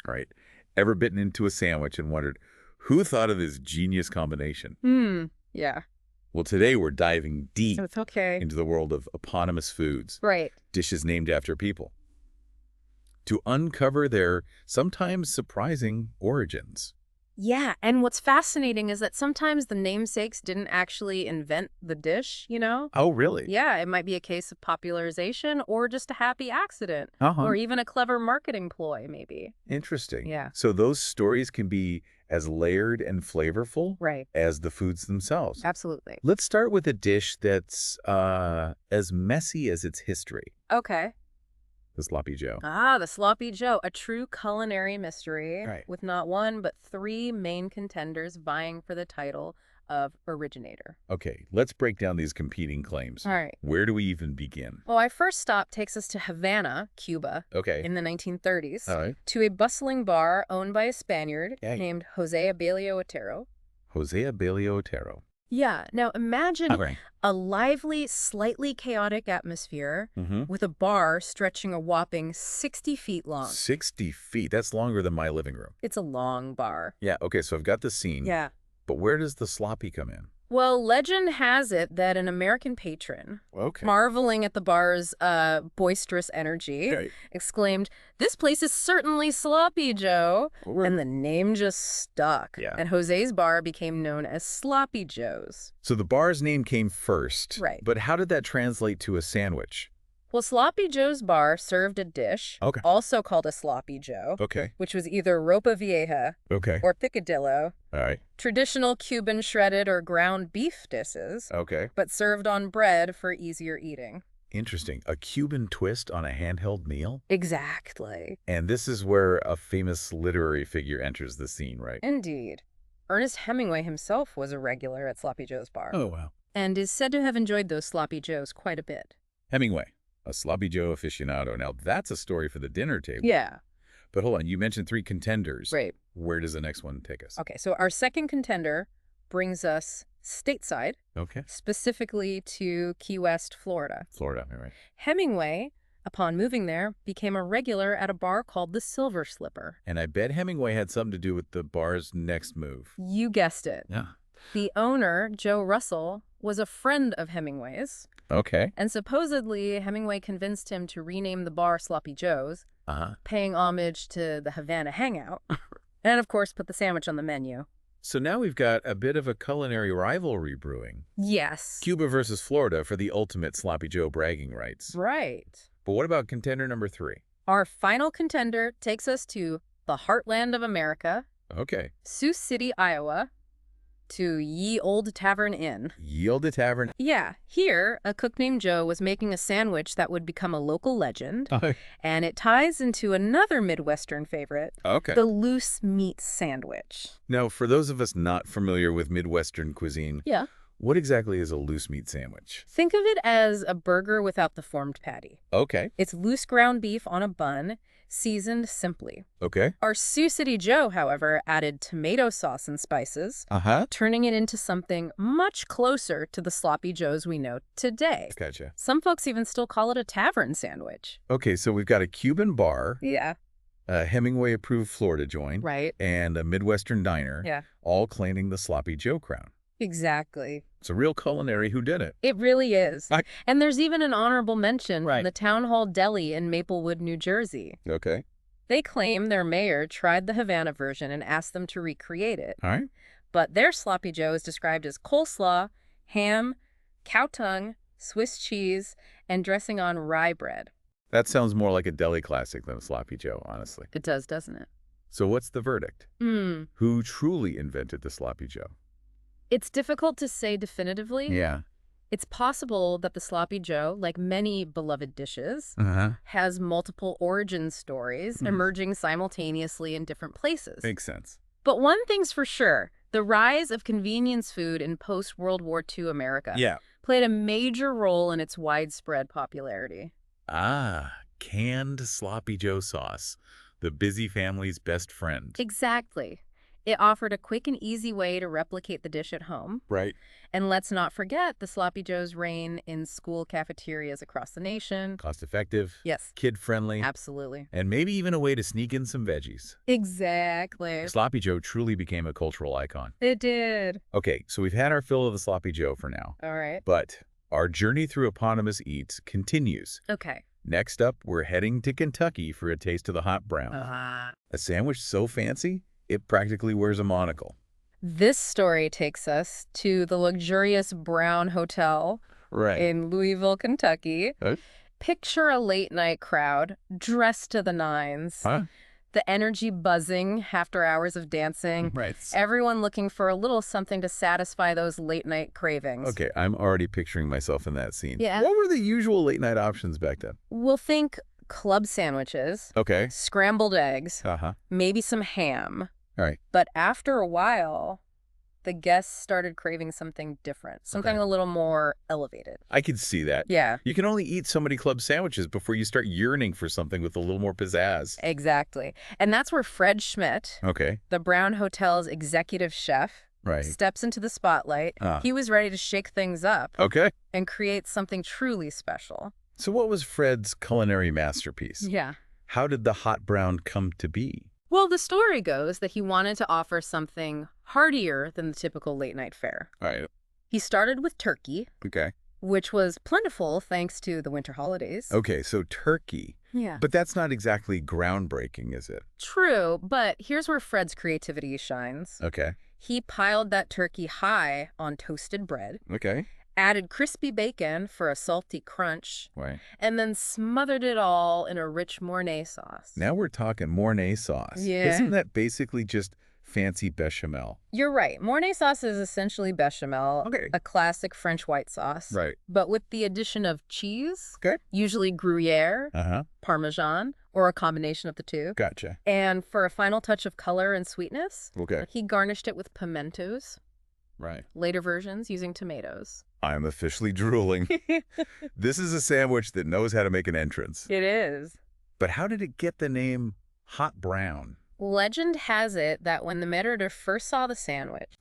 right? Ever bitten into a sandwich and wondered, who thought of this genius combination? Yeah. Well, today we're diving deep It's okay. into the world of eponymous foods, Right. dishes named after people, to uncover their sometimes surprising origins. Yeah, and what's fascinating is that sometimes the namesakes didn't actually invent the dish, you know? Oh, really? Yeah, it might be a case of popularization or just a happy accident Uh-huh. or even a clever marketing ploy, maybe. Interesting. Yeah. So those stories can be as layered and flavorful Right. as the foods themselves. Absolutely. Let's start with a dish that's as messy as its history, Okay. the sloppy joe. Ah, the Sloppy Joe, a true culinary mystery Right. with not one but three main contenders vying for the title of originator. Okay, let's break down these competing claims. All right. Where do we even begin? Well, our first stop takes us to Havana, Cuba, Okay. in the 1930s, All right. to a bustling bar owned by a Spaniard Yay. named Jose Abelio Otero. Jose Abelio Otero. Yeah, now imagine Okay. a lively, slightly chaotic atmosphere Mm-hmm. with a bar stretching a whopping 60 feet long. 60 feet. That's longer than my living room. It's a long bar. Yeah, okay, so I've got the scene. Yeah. But where does the sloppy come in? Well, legend has it that an American patron, Okay. marveling at the bar's boisterous energy, Right. exclaimed, "This place is certainly sloppy, Joe." Or- And the name just stuck. Yeah. And Jose's bar became known as Sloppy Joe's. So the bar's name came first. Right. But how did that translate to a sandwich? Well, Sloppy Joe's bar served a dish, Okay. also called a Sloppy Joe, Okay. which was either ropa vieja Okay. or picadillo, All right. traditional Cuban shredded or ground beef dishes, Okay. but served on bread for easier eating. Interesting. A Cuban twist on a handheld meal? Exactly. And this is where a famous literary figure enters the scene, right? Indeed. Ernest Hemingway himself was a regular at Sloppy Joe's bar, Oh, wow. and is said to have enjoyed those Sloppy Joes quite a bit. Hemingway, a sloppy Joe aficionado. Now, that's a story for the dinner table. Yeah. But hold on, you mentioned 3 contenders. Right. Where does the next one take us? Okay, so our second contender brings us stateside, Okay. specifically to Key West, Florida. Florida, all right. Hemingway, upon moving there, became a regular at a bar called the Silver Slipper. And I bet Hemingway had something to do with the bar's next move. You guessed it. Yeah. The owner, Joe Russell, was a friend of Hemingway's, Okay. and supposedly Hemingway convinced him to rename the bar Sloppy Joe's, Uh-huh. paying homage to the Havana Hangout, and of course put the sandwich on the menu. So now we've got a bit of a culinary rivalry brewing. Yes. Cuba versus Florida for the ultimate sloppy Joe bragging rights. Right. But what about contender number 3? Our final contender takes us to the heartland of America, Okay. Sioux City, Iowa, to Ye Old Tavern Inn. Yield a Tavern. Yeah, here, a cook named Joe was making a sandwich that would become a local legend, and it ties into another Midwestern favorite, Okay. the loose meat sandwich. Now, for those of us not familiar with Midwestern cuisine, Yeah. what exactly is a loose meat sandwich? Think of it as a burger without the formed patty. Okay. It's loose ground beef on a bun, seasoned simply. Okay. Our Sioux City Joe, however, added tomato sauce and spices, Uh-huh. turning it into something much closer to the Sloppy Joes we know today. Gotcha. Some folks even still call it a tavern sandwich. Okay, so we've got a Cuban bar, Yeah. a Hemingway-approved Florida joint, Right. and a Midwestern diner, Yeah. all claiming the sloppy Joe crown. Exactly. It's a real culinary whodunit. It really is. I- And there's even an honorable mention Right. from the Town Hall Deli in Maplewood, New Jersey. Okay. They claim their mayor tried the Havana version and asked them to recreate it. All right. But their Sloppy Joe is described as coleslaw, ham, cow tongue, Swiss cheese, and dressing on rye bread. That sounds more like a deli classic than a sloppy Joe, honestly. It does, doesn't it? So what's the verdict? Hmm. Who truly invented the sloppy Joe? It's difficult to say definitively. Yeah. It's possible that the Sloppy Joe, like many beloved dishes, Uh-huh. has multiple origin stories emerging simultaneously in different places. Makes sense. But one thing's for sure, the rise of convenience food in post-World War II America Yeah. played a major role in its widespread popularity. Ah, canned sloppy Joe sauce, the busy family's best friend. Exactly. It offered a quick and easy way to replicate the dish at home. Right. And let's not forget the Sloppy Joe's reign in school cafeterias across the nation. Cost-effective. Yes. Kid-friendly. Absolutely. And maybe even a way to sneak in some veggies. Exactly. Sloppy Joe truly became a cultural icon. It did. Okay, so we've had our fill of the Sloppy Joe for now. All right. But our journey through Eponymous Eats continues. Okay. Next up, we're heading to Kentucky for a taste of the hot brown. A sandwich so fancy, it practically wears a monocle. This story takes us to the luxurious Brown Hotel in Louisville, Kentucky. Picture a late-night crowd dressed to the nines. The energy buzzing after hours of dancing. Right. Everyone looking for a little something to satisfy those late-night cravings. Okay, I'm already picturing myself in that scene. Yeah. What were the usual late-night options back then? We'll think club sandwiches. Okay. Scrambled eggs. Uh-huh. Maybe some ham. All right. But after a while, the guests started craving something different, something a little more elevated. I could see that. Yeah. You can only eat so many club sandwiches before you start yearning for something with a little more pizzazz. Exactly. And that's where Fred Schmidt, Okay. the Brown Hotel's executive chef, steps into the spotlight. He was ready to shake things up and create something truly special. So what was Fred's culinary masterpiece? Yeah. How did the hot brown come to be? Well, the story goes that he wanted to offer something heartier than the typical late-night fare. All right. He started with turkey, Okay. which was plentiful thanks to the winter holidays. Okay, so turkey. Yeah. But that's not exactly groundbreaking, is it? True, but here's where Fred's creativity shines. Okay. He piled that turkey high on toasted bread, Okay. added crispy bacon for a salty crunch, Right. and then smothered it all in a rich Mornay sauce. Now we're talking Mornay sauce. Yeah. Isn't that basically just fancy bechamel? You're right. Mornay sauce is essentially bechamel, a classic French white sauce. Right. But with the addition of cheese, Okay. usually Gruyere, Parmesan, or a combination of the two. Gotcha. And for a final touch of color and sweetness, Okay. he garnished it with pimentos. Right. Later versions using tomatoes. I'm officially drooling. This is a sandwich that knows how to make an entrance. It is. But how did it get the name hot brown? Legend has it that when the meritor first saw the sandwich,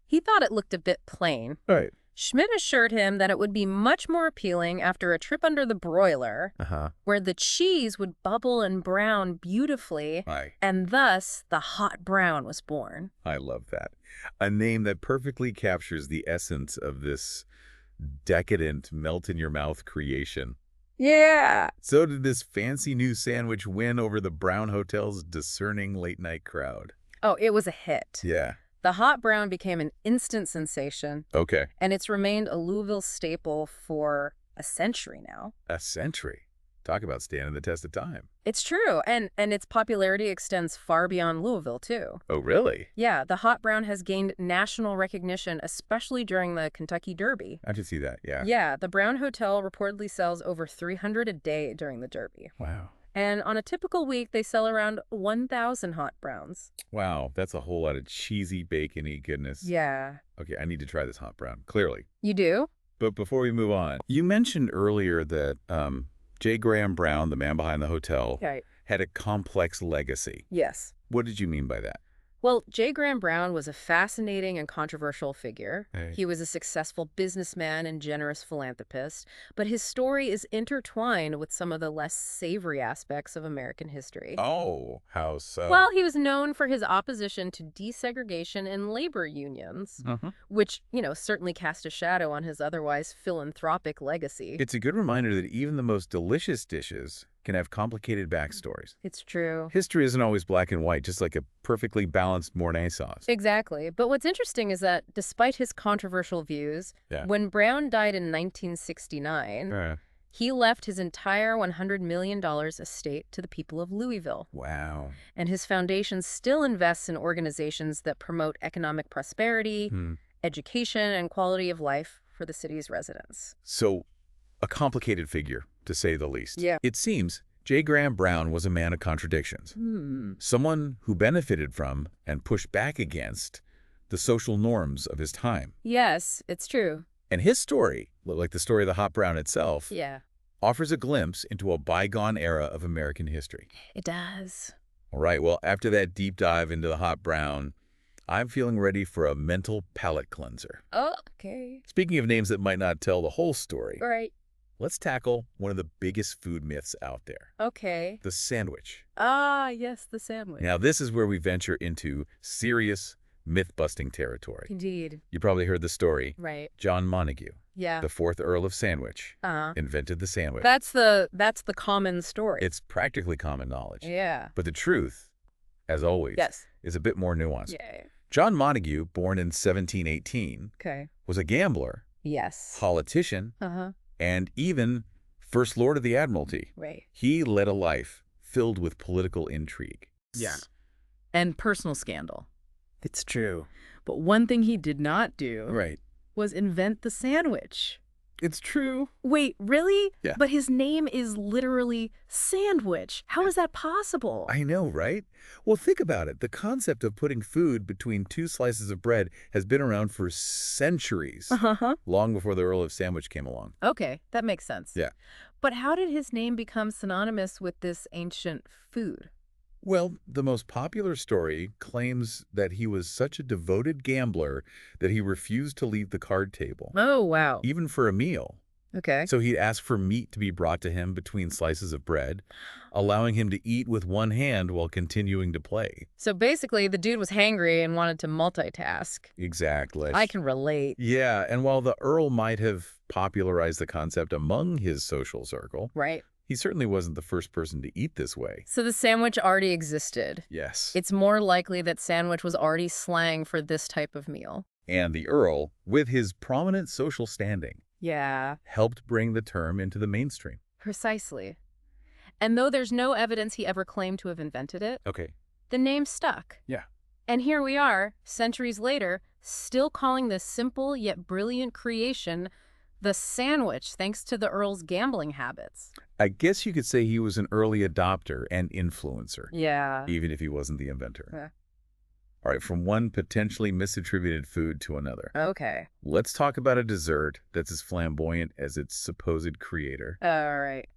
he thought it looked a bit plain. Right. Schmidt assured him that it would be much more appealing after a trip under the broiler, where the cheese would bubble and brown beautifully, and thus the hot brown was born. I love that. A name that perfectly captures the essence of this decadent, melt-in-your-mouth creation. Yeah. So did this fancy new sandwich win over the Brown Hotel's discerning late-night crowd? Oh, it was a hit. Yeah. The hot brown became an instant sensation. Okay. And it's remained a Louisville staple for a century now. A century? Talk about standing the test of time. It's true. And its popularity extends far beyond Louisville, too. Oh, really? Yeah, the hot brown has gained national recognition, especially during the Kentucky Derby. I should see that, yeah. Yeah, the Brown Hotel reportedly sells over 300 a day during the Derby. Wow. And on a typical week, they sell around 1,000 hot browns. Wow, that's a whole lot of cheesy, bacony goodness. Yeah. Okay, I need to try this hot brown, clearly. You do? But before we move on, you mentioned earlier that J. Graham Brown, the man behind the hotel, had a complex legacy. Yes. What did you mean by that? Well, J. Graham Brown was a fascinating and controversial figure. Hey. He was a successful businessman and generous philanthropist, but his story is intertwined with some of the less savory aspects of American history. Oh, how so? Well, he was known for his opposition to desegregation and labor unions, which, certainly cast a shadow on his otherwise philanthropic legacy. It's a good reminder that even the most delicious dishes can have complicated backstories. It's true. History isn't always black and white, just like a perfectly balanced Mornay sauce. Exactly. But what's interesting is that despite his controversial views, when Brown died in 1969, he left his entire $100 million estate to the people of Louisville. Wow. And his foundation still invests in organizations that promote economic prosperity, education, and quality of life for the city's residents. So, a complicated figure, to say the least. Yeah. It seems J. Graham Brown was a man of contradictions. Someone who benefited from and pushed back against the social norms of his time. Yes, it's true. And his story, like the story of the hot brown itself, Yeah. offers a glimpse into a bygone era of American history. It does. All right, well, after that deep dive into the hot brown, I'm feeling ready for a mental palate cleanser. Oh, okay. Speaking of names that might not tell the whole story, All right. let's tackle one of the biggest food myths out there. Okay. The sandwich. Ah, yes, the sandwich. Now, this is where we venture into serious myth-busting territory. Indeed. You probably heard the story. Right. John Montagu, Yeah. the 4th Earl of Sandwich, Uh-huh. invented the sandwich. That's the common story. It's practically common knowledge. Yeah. But the truth, as always, Yes. is a bit more nuanced. Yeah. John Montagu, born in 1718, Okay. was a gambler, Yes. politician, Uh-huh. and even First Lord of the Admiralty. Right. He led a life filled with political intrigue. Yeah. And personal scandal. It's true. But one thing he did not do Right. was invent the sandwich. It's true. Wait, really? Yeah. But his name is literally Sandwich. How is that possible? I know, right? Well, think about it. The concept of putting food between two slices of bread has been around for centuries, Uh-huh. long before the Earl of Sandwich came along. Okay, that makes sense. Yeah. But how did his name become synonymous with this ancient food? Well, the most popular story claims that he was such a devoted gambler that he refused to leave the card table, Oh, wow. even for a meal. Okay. So he'd ask for meat to be brought to him between slices of bread, allowing him to eat with one hand while continuing to play. So basically, the dude was hangry and wanted to multitask. Exactly. I can relate. Yeah, and while the Earl might have popularized the concept among his social circle, Right. he certainly wasn't the first person to eat this way. So the sandwich already existed. Yes. It's more likely that sandwich was already slang for this type of meal. And the Earl, with his prominent social standing, Yeah, helped bring the term into the mainstream. precisely. And though there's no evidence he ever claimed to have invented it, Okay. the name stuck. Yeah. And here we are, centuries later, still calling this simple yet brilliant creation the sandwich, thanks to the Earl's gambling habits. I guess you could say he was an early adopter and influencer, Yeah. even if he wasn't the inventor. Yeah. All right, from one potentially misattributed food to another. Okay. Let's talk about a dessert that's as flamboyant as its supposed creator, All right.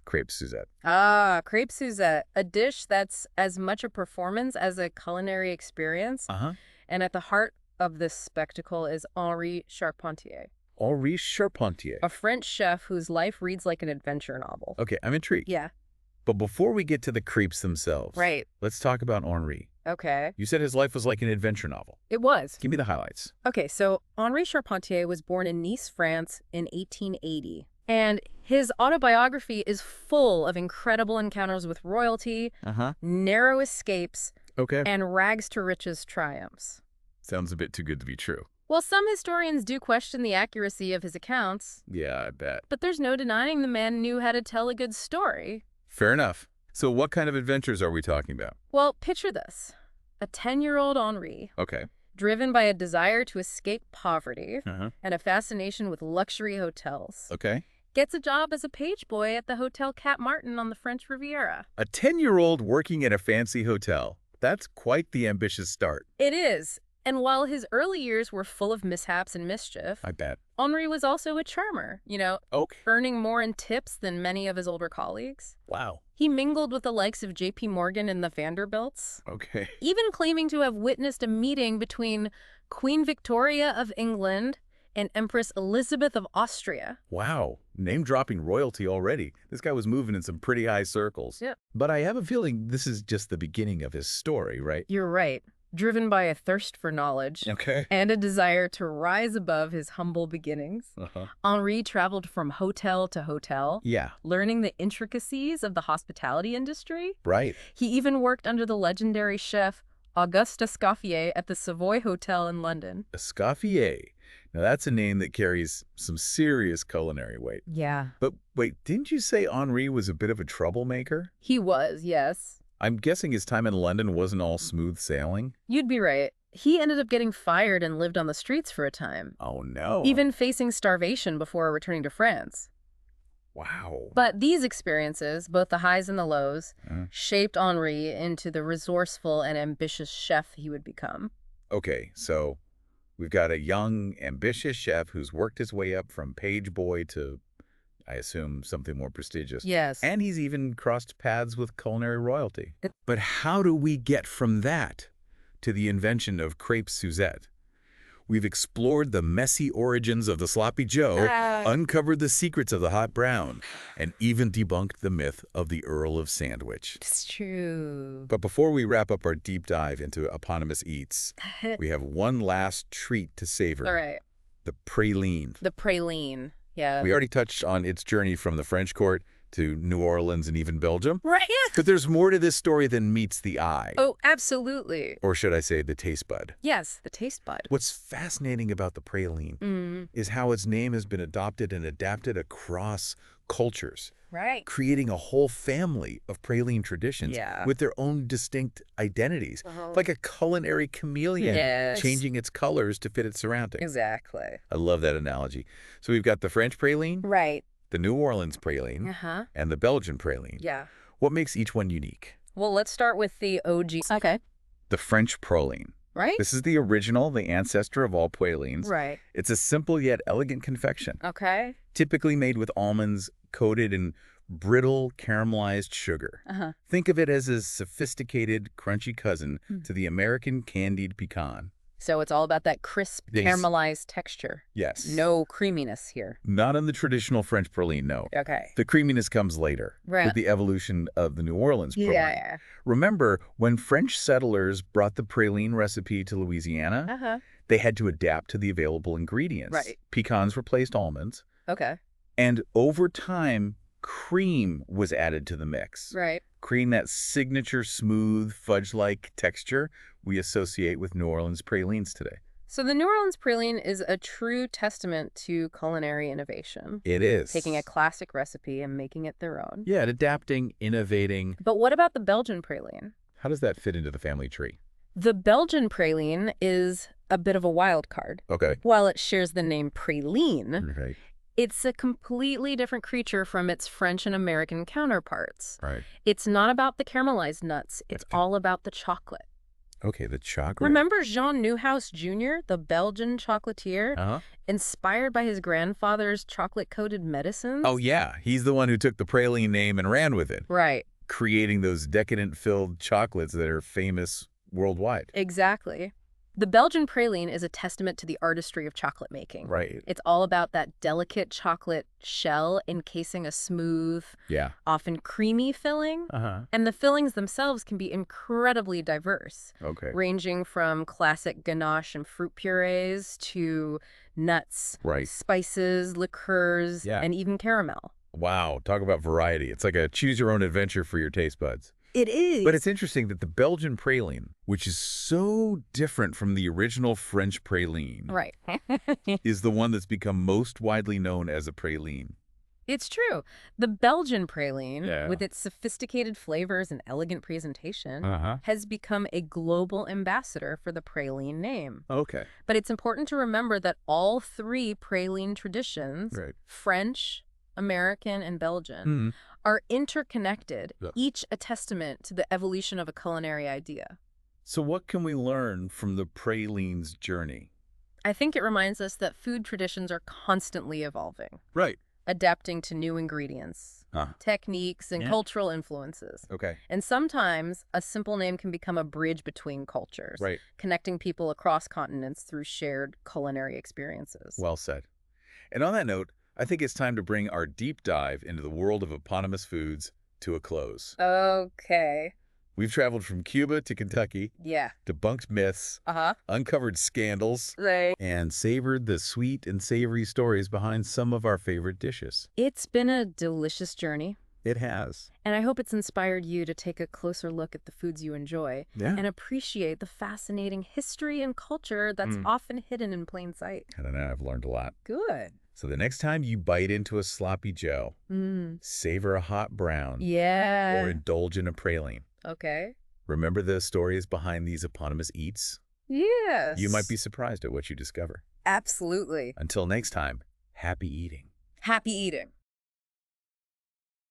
crepe Suzette. Ah, crepe Suzette, a dish that's as much a performance as a culinary experience. Uh-huh. And at the heart of this spectacle is Henri Charpentier, Henri Charpentier. a French chef whose life reads like an adventure novel. Okay, I'm intrigued. Yeah. But before we get to the crepes themselves, Right. let's talk about Henri. Okay. You said his life was like an adventure novel. It was. Give me the highlights. Okay, so Henri Charpentier was born in Nice, France in 1880. And his autobiography is full of incredible encounters with royalty, Uh-huh. narrow escapes, Okay. and rags to riches triumphs. Sounds a bit too good to be true. Well, some historians do question the accuracy of his accounts, Yeah, I bet. but there's no denying the man knew how to tell a good story. Fair enough. So what kind of adventures are we talking about? Well, picture this. A 10-year-old Henri, Okay. driven by a desire to escape poverty Uh-huh. and a fascination with luxury hotels, Okay. gets a job as a page boy at the Hotel Cap Martin on the French Riviera. A 10-year-old working at a fancy hotel. That's quite the ambitious start. It is. And while his early years were full of mishaps and mischief, I bet. Henri was also a charmer, Okay. earning more in tips than many of his older colleagues. Wow. He mingled with the likes of J.P. Morgan and the Vanderbilts, Okay. even claiming to have witnessed a meeting between Queen Victoria of England and Empress Elizabeth of Austria. Wow. Name-dropping royalty already. This guy was moving in some pretty high circles. Yep. But I have a feeling this is just the beginning of his story, right? You're right. Driven by a thirst for knowledge Okay. and a desire to rise above his humble beginnings, Uh-huh. Henri traveled from hotel to hotel, Yeah. learning the intricacies of the hospitality industry. Right. He even worked under the legendary chef Auguste Escoffier at the Savoy Hotel in London. Escoffier. Now that's a name that carries some serious culinary weight. Yeah. But wait, didn't you say Henri was a bit of a troublemaker? He was, yes. I'm guessing his time in London wasn't all smooth sailing. You'd be right. He ended up getting fired and lived on the streets for a time, Oh, no. even facing starvation before returning to France. Wow. But these experiences, both the highs and the lows, Uh. shaped Henri into the resourceful and ambitious chef he would become. Okay, so we've got a young, ambitious chef who's worked his way up from page boy to, I assume, something more prestigious. Yes. And he's even crossed paths with culinary royalty. But how do we get from that to the invention of crepe Suzette. We've explored the messy origins of the sloppy Joe, uncovered the secrets of the hot brown, and even debunked the myth of the Earl of Sandwich. It's true. But before we wrap up our deep dive into eponymous eats, we have one last treat to savor. All right. The praline. The praline, yeah. We already touched on its journey from the French court to New Orleans and even Belgium. Right. But there's more to this story than meets the eye. Oh, absolutely. Or should I say the taste bud? Yes, the taste bud. What's fascinating about the praline is how its name has been adopted and adapted across cultures. Right. Creating a whole family of praline traditions with their own distinct identities. Like a culinary chameleon changing its colors to fit its surroundings. Exactly. I love that analogy. So we've got the French praline, Right. the New Orleans praline, and the Belgian praline. Yeah. What makes each one unique? Well, let's start with the OG. Okay. The French praline. Right? This is the original, the ancestor of all pralines. Right. It's a simple yet elegant confection. Okay. Typically made with almonds coated in brittle caramelized sugar. Think of it as a sophisticated, crunchy cousin to the American candied pecan. So it's all about that crisp, caramelized texture. Yes. No creaminess here. Not in the traditional French praline, no. Okay. The creaminess comes later with the evolution of the New Orleans praline. Yeah. Remember, when French settlers brought the praline recipe to Louisiana, they had to adapt to the available ingredients. Right. Pecans replaced almonds. Okay. And over time, cream was added to the mix. Right. Creating that signature smooth, fudge-like texture we associate with New Orleans pralines today. So the New Orleans praline is a true testament to culinary innovation. It is. Taking a classic recipe and making it their own. Yeah, adapting, innovating. But what about the Belgian praline? How does that fit into the family tree? The Belgian praline is a bit of a wild card. Okay. While it shares the name praline, Right. it's a completely different creature from its French and American counterparts. Right. It's not about the caramelized nuts. It's all about the chocolate. Okay, the chocolate. Remember Jean Neuhaus Jr., the Belgian chocolatier, inspired by his grandfather's chocolate-coated medicines? Oh, yeah. He's the one who took the praline name and ran with it. Right. Creating those decadent-filled chocolates that are famous worldwide. Exactly. The Belgian praline is a testament to the artistry of chocolate making. Right. It's all about that delicate chocolate shell encasing a smooth, often creamy filling. And the fillings themselves can be incredibly diverse. Okay. Ranging from classic ganache and fruit purees to nuts, spices, liqueurs, and even caramel. Wow. Talk about variety. It's like a choose-your-own-adventure for your taste buds. It is. But it's interesting that the Belgian praline, which is so different from the original French praline, is the one that's become most widely known as a praline. It's true. The Belgian praline, with its sophisticated flavors and elegant presentation, has become a global ambassador for the praline name. Okay. But it's important to remember that all three praline traditions, French, American, and Belgian, are interconnected, each a testament to the evolution of a culinary idea. So what can we learn from the praline's journey? I think it reminds us that food traditions are constantly evolving. Right. Adapting to new ingredients, techniques, and cultural influences. Okay. And sometimes a simple name can become a bridge between cultures, connecting people across continents through shared culinary experiences. Well said. And on that note, I think it's time to bring our deep dive into the world of eponymous foods to a close. Okay. We've traveled from Cuba to Kentucky, debunked myths, uncovered scandals, and savored the sweet and savory stories behind some of our favorite dishes. It's been a delicious journey. It has. And I hope it's inspired you to take a closer look at the foods you enjoy and appreciate the fascinating history and culture that's often hidden in plain sight. I don't know, I've learned a lot. Good. So the next time you bite into a sloppy Joe, savor a hot brown, or indulge in a praline. Okay. Remember the stories behind these eponymous eats? Yes. You might be surprised at what you discover. Absolutely. Until next time, happy eating. Happy eating.